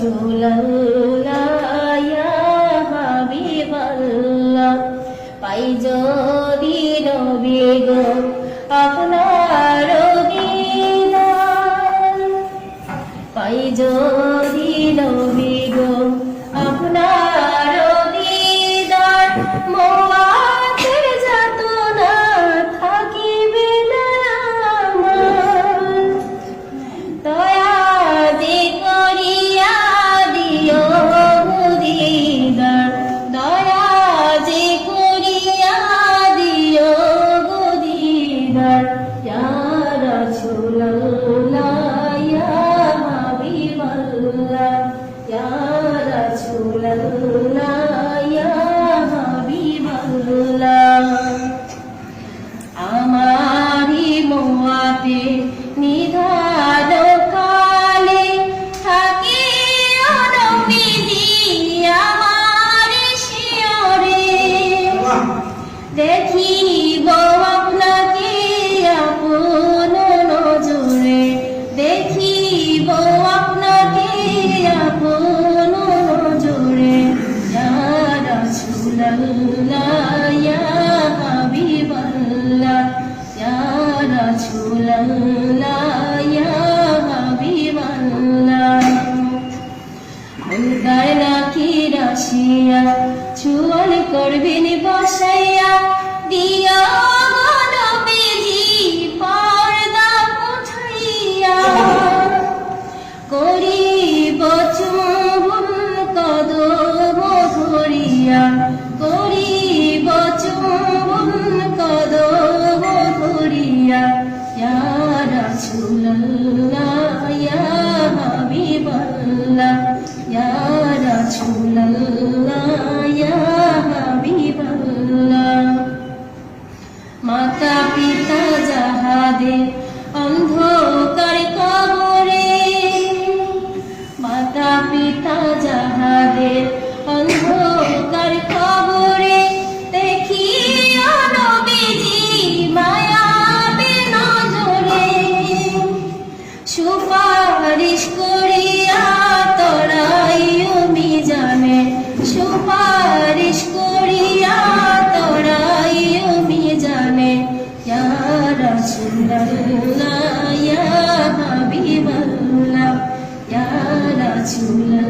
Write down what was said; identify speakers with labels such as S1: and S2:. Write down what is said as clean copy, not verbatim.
S1: রাসূলুল্লাহ ইয়া হাবিবাল্লাহ পাই যদি নবী গো আপনার দিদার পাই যদি নবী গো আপনার দিদার মওয়াতের যাতনা থাকিবে না আমার দয়া যে করিয়া দিও দিদার দয়া যে করিয়া দিও দিদার ইয়া রাসূলুল্লাহ ইয়া হাবিবাল্লাহ ইয়া রাসূলুল্লাহ ইয়া হাবিবাল্লাহ আমারি মওয়াতে নিধান কালে থাকি নবীজি আমার শিয়রে দেখিব আপনাকে আপন নজরে দেখিব আপনাকে আপন নজরে ইয়া রাসূলুল্লাহ ইয়া হাবিবাল্লাহ ইয়া রাসূলুল্লাহ ইয়া হাবিবাল্লাহ মুর্দার নাকি রাশিয়া চুয়াল করবেন বসাইয়া দিয়া নবীজি পর্দা উঠাইয়া করিব চুম্বন কদম ধরিয়া করিব চুম্বন কদম ধরিয়া ইয়া রাসূলুল্লাহ ইয়া হাবিবাল্লাহ ইয়া রাসূলুল্লাহ ইয়া হাবিবাল্লাহ মাতা পিতা যাহাদের অন্ধকার কবরে মাতা পিতা যাহাদের অন্ধকার কবরে দেখিও নবীজি মায়াবী নজরে সুপারিশ করিয়া তরাইও মিজানে সুপারিশ করিয়া তরাইও মিজানে ইয়া রাসূলুল্লাহ ইয়া হাবিবাল্লাহ ইয়া রাসূলুল্লাহ